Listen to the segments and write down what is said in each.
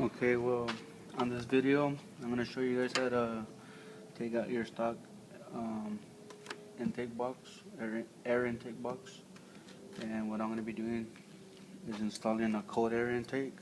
Okay, well, on this video, I'm going to show you guys how to take out your stock um, intake box, air intake box. And what I'm going to be doing is installing a cold air intake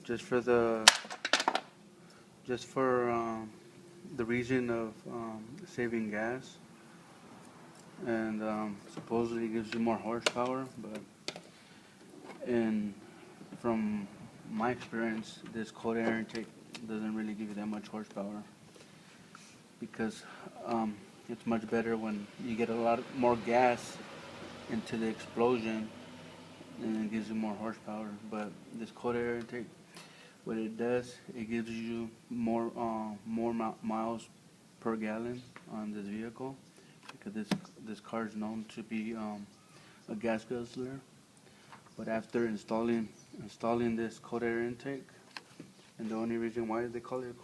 just for the reason of saving gas. And supposedly it gives you more horsepower, but in from my experience, this cold air intake doesn't really give you that much horsepower because it's much better when you get a lot more gas into the explosion and it gives you more horsepower. But this cold air intake, what it does, it gives you more miles per gallon on this vehicle because this car is known to be a gas guzzler. But after installing this cold air intake, and the only reason why they call it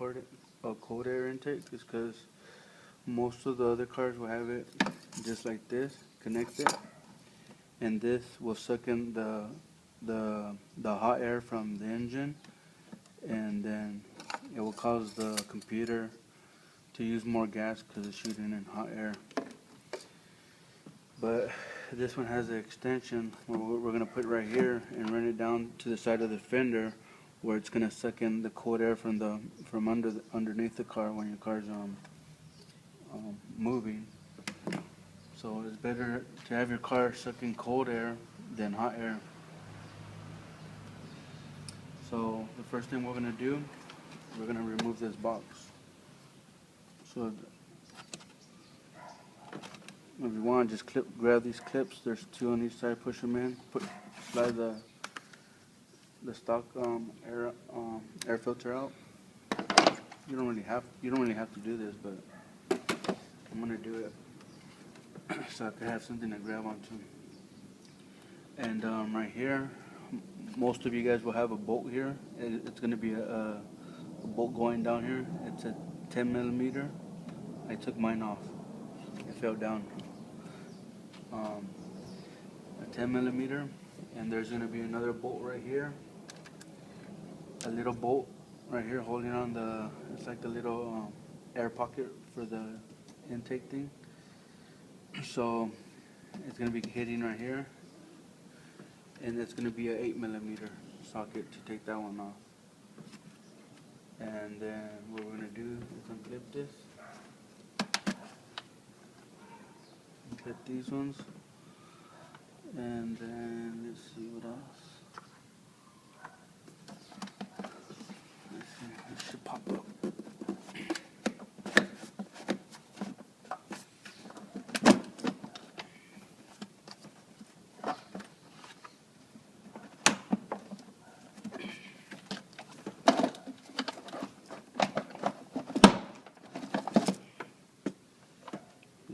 a cold air intake is because most of the other cars will have it just like this, connected, and this will suck in the hot air from the engine, and then it will cause the computer to use more gas because it's shooting in hot air. But this one has an extension where we're going to put right here and run it down to the side of the fender, where it's going to suck in the cold air from underneath the car when your car's moving. So it's better to have your car sucking cold air than hot air. So the first thing we're going to do, we're going to remove this box. So if you want, just grab these clips. There's two on each side. Push them in. Slide the stock air filter out. You don't really have to do this, but I'm gonna do it so I can have something to grab onto. And right here, most of you guys will have a bolt here. It's gonna be a bolt going down here. It's a 10 millimeter. I took mine off. It fell down. A 10 millimeter, and there's gonna be another bolt right here. A little bolt right here holding on it's like a little air pocket for the intake thing. So it's going to be hitting right here, and it's going to be an 8 millimeter socket to take that one off. And then what we're going to do is unclip this, unclip these ones, and then let's see what else. Let's see, it should pop up.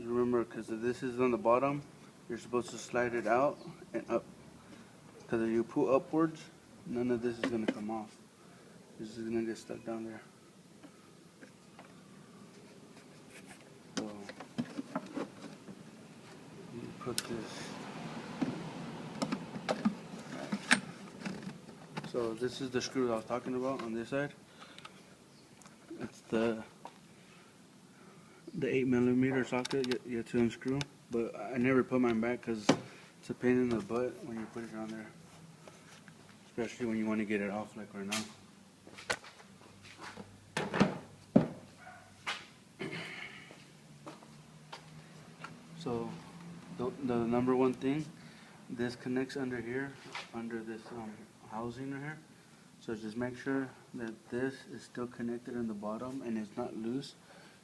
Remember, because if this is on the bottom, you're supposed to slide it out and up. Because if you pull upwards, none of this is going to come off. This is going to get stuck down there. So, you put this. So this is the screw I was talking about on this side. It's the 8 millimeter socket you have to unscrew, but I never put mine back because it's a pain in the butt when you put it on there, especially when you want to get it off like right now. So the number one thing, this connects under here, under this housing right here. So just make sure that this is still connected in the bottom and it's not loose,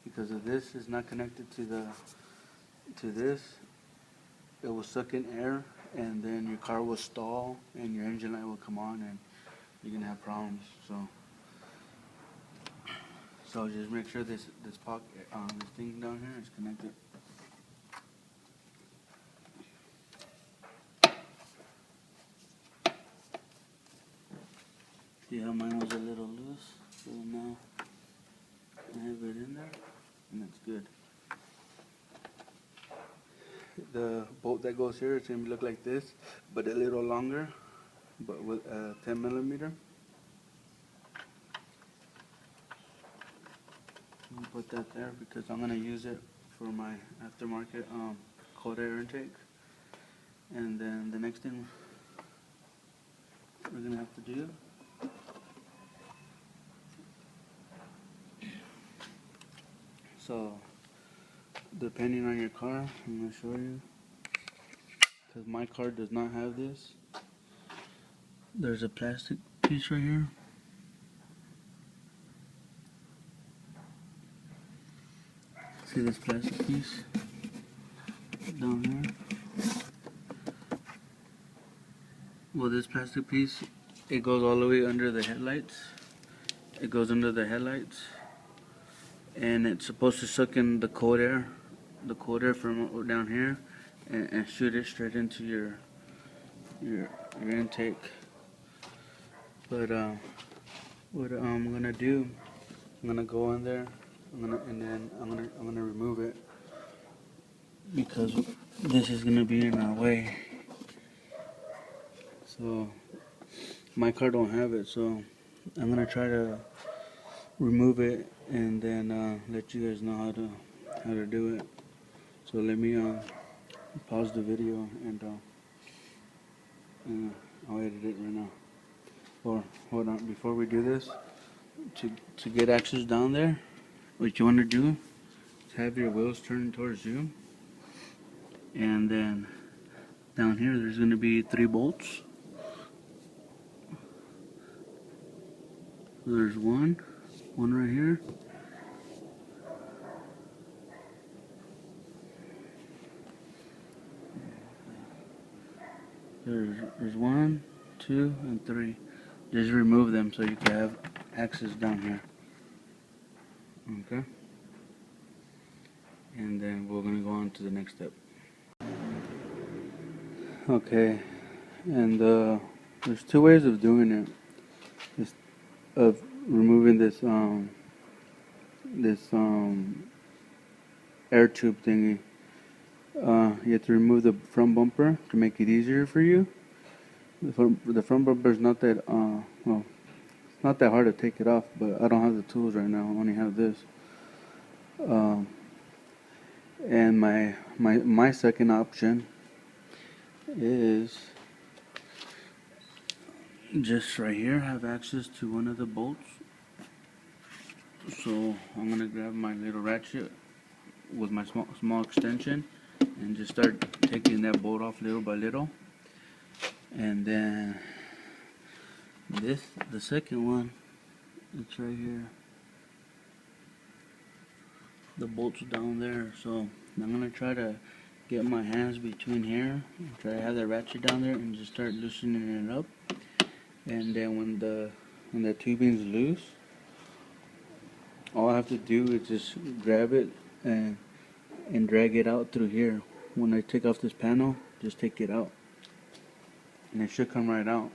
because if this is not connected to this, it will suck in air, and then your car will stall and your engine light will come on and you're gonna have problems. So just make sure this pocket, this thing down here is connected. See how mine was a little loose? So now I have it in there, and that's good. The bolt that goes here, it's going to look like this, but a little longer, but with a 10 millimeter. I'm gonna put that there because I'm gonna use it for my aftermarket cold air intake. And then the next thing we're gonna have to do so depending on your car, I'm gonna show you because my car does not have this. There's a plastic piece right here. See this plastic piece down here? Well, this plastic piece, it goes all the way under the headlights. It goes under the headlights, and it's supposed to suck in the cold air from down here, and shoot it straight into your intake. But what I'm gonna do, I'm gonna go in there, I'm gonna remove it because this is gonna be in our way. So my car don't have it, so I'm gonna try to remove it and then let you guys know how to do it. So let me pause the video and I'll edit it right now. Or hold on, before we do this, to get access down there, what you want to do is have your wheels turned towards you, and then down here there's going to be 3 bolts. There's one right here. There's 1, 2, and 3. Just remove them so you can have access down here. Okay? And then we're going to go on to the next step. Okay, and there's 2 ways of doing it. Of removing this air tube thingy. You have to remove the front bumper to make it easier for you. The front bumper is not that well, it's not that hard to take it off, but I don't have the tools right now. I only have this. And my second option is just right here, have access to one of the bolts. So I'm gonna grab my little ratchet with my small extension and just start taking that bolt off little by little. And then the second one, it's right here. The bolt's down there, so I'm gonna try to get my hands between here and try to have the ratchet down there and just start loosening it up. And then when the tubing's loose, all I have to do is just grab it and drag it out through here. When I take off this panel, just take it out, and it should come right out.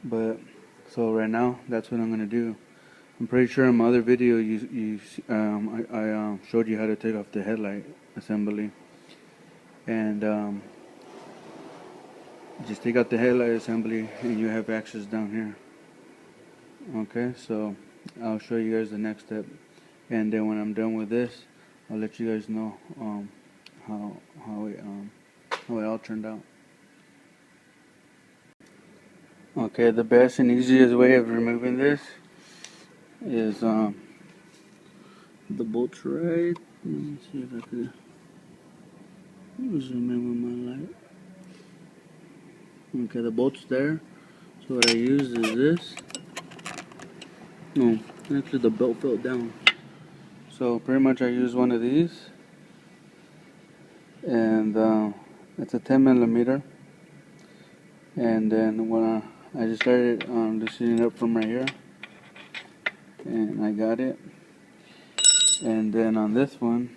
But so right now, that's what I'm gonna do. I'm pretty sure in my other video I showed you how to take off the headlight assembly, and just take out the headlight assembly and you have access down here. Okay, so I'll show you guys the next step, and then when I'm done with this, I'll let you guys know how it all turned out. Okay, the best and easiest way of removing this is the bolts right. Let me see if I can zoom in with my light. Okay, the bolt's there. So what I use is this. No, actually the belt fell down. So pretty much I use one of these, and it's a 10 millimeter. And then when I just started loosening it up from right here, and I got it. And then on this one,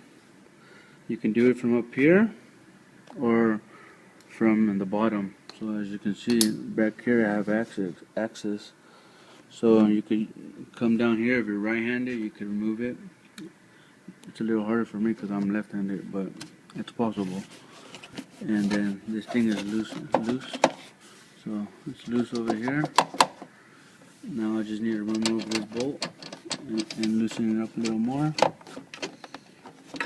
you can do it from up here or from the bottom. So as you can see back here, I have access. So you could come down here. If you're right-handed, you can remove it. It's a little harder for me because I'm left-handed, but it's possible. And then this thing is loose. So it's loose over here. Now I just need to remove this bolt and loosen it up a little more.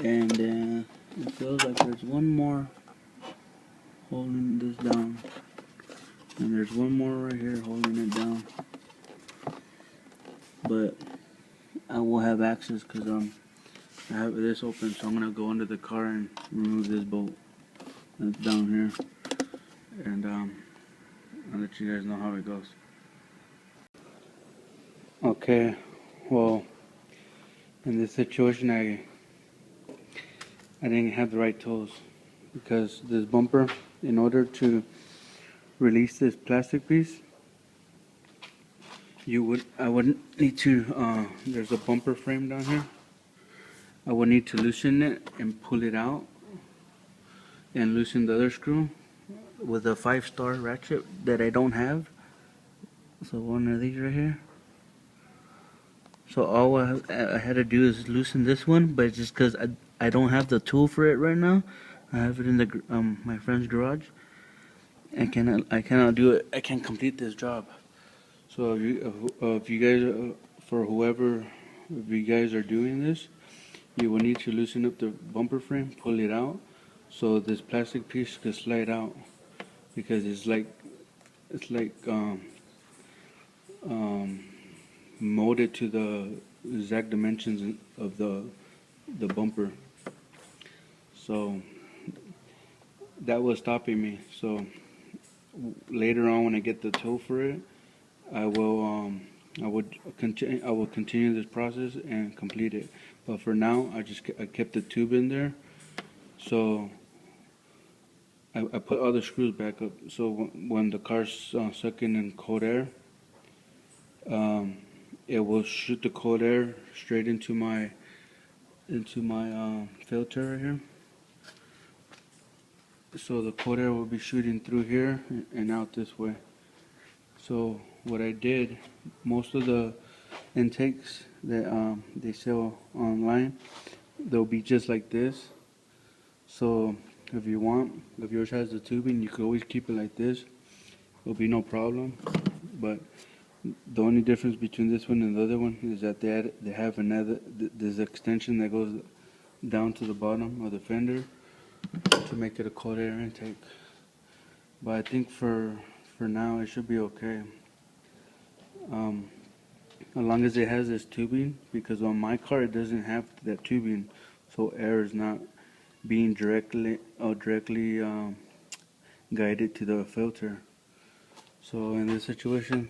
And then it feels like there's one more holding this down, and there's one more right here holding it down. But I will have access because I have this open, so I'm gonna go under the car and remove this bolt that's down here, and I'll let you guys know how it goes. Okay, well, in this situation I didn't have the right tools, because this bumper, in order to release this plastic piece, I would need to, there's a bumper frame down here. I would need to loosen it and pull it out, and loosen the other screw with a 5-star ratchet that I don't have. So one of these right here. So all I had to do is loosen this one, but just because I don't have the tool for it right now. I have it in the my friend's garage. I cannot do it. I can't complete this job. So if you guys, if you guys are doing this, you will need to loosen up the bumper frame, pull it out, so this plastic piece can slide out, because it's like molded to the exact dimensions of the bumper. So that was stopping me. So later on, when I get the tool for it, I will continue this process and complete it. But for now, I kept the tube in there. So I put all the screws back up. So when the car's sucking in cold air, it will shoot the cold air straight into my filter right here. So the cold air will be shooting through here and out this way. So what I did, most of the intakes that they sell online, they'll be just like this. So if yours has the tubing, you could always keep it like this. It'll be no problem. But the only difference between this one and the other one is that they have this extension that goes down to the bottom of the fender to make it a cold air intake. But I think for now it should be okay. As long as it has this tubing, because on my car it doesn't have that tubing, so air is not being directly guided to the filter. So in this situation,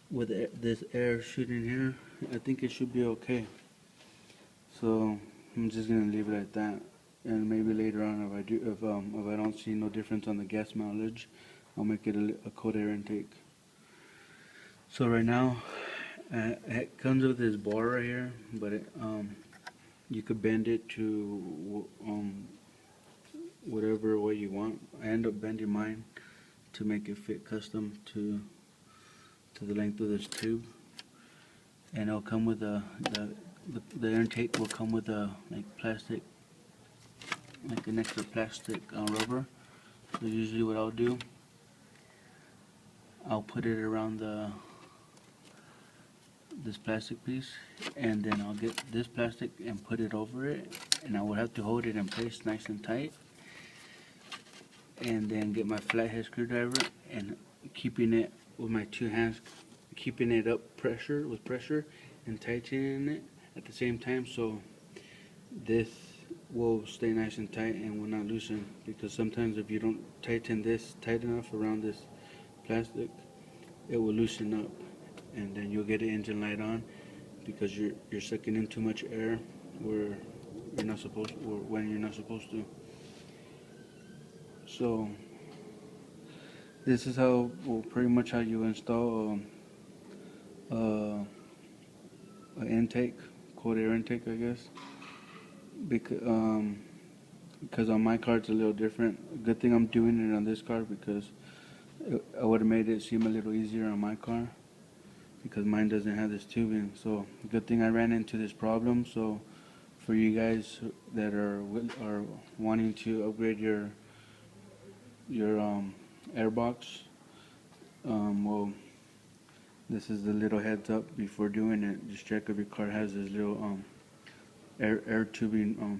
with this air shooting here, I think it should be okay. So I'm just gonna leave it at that, and maybe later on, if I don't see no difference on the gas mileage, I'll make it a cold air intake. So right now, it comes with this bar right here, but you could bend it to whatever way you want. I end up bending mine to make it fit custom to the length of this tube, and it'll come with the intake will come with a plastic, like an extra plastic rubber. So usually what I'll do, I'll put it around this plastic piece, and then I'll get this plastic and put it over it, and I will have to hold it in place nice and tight, and then get my flathead screwdriver and keeping it with my 2 hands, keeping it up with pressure and tightening it at the same time, so this will stay nice and tight and will not loosen. Because sometimes if you don't tighten this tight enough around this plastic, it will loosen up, and then you'll get the engine light on, because you're sucking in too much air where you're not supposed, or when you're not supposed to. So this is pretty much how you install an intake, cold air intake, I guess. Because on my car it's a little different. Good thing I'm doing it on this car, because I would have made it seem a little easier on my car, because mine doesn't have this tubing. So good thing I ran into this problem. So for you guys that are wanting to upgrade your airbox, well, This is the little heads up before doing it. Just check if your car has this little air tubing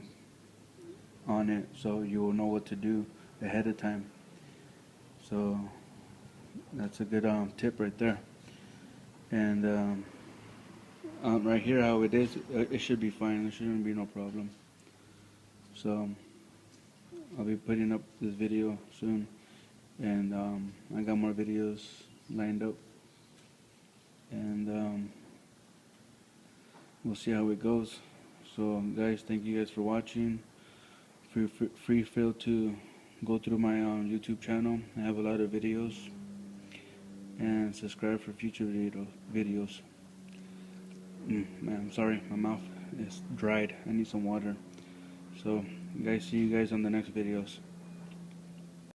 on it, so you will know what to do ahead of time. So that's a good tip right there. And right here, how it is, it should be fine. There shouldn't be no problem. So I'll be putting up this video soon, and I got more videos lined up, and we'll see how it goes. So guys, thank you guys for watching. Feel to go through my YouTube channel. I have a lot of videos, and subscribe for future videos. Man, I'm sorry, my mouth is dried. I need some water. So guys, see you guys on the next videos.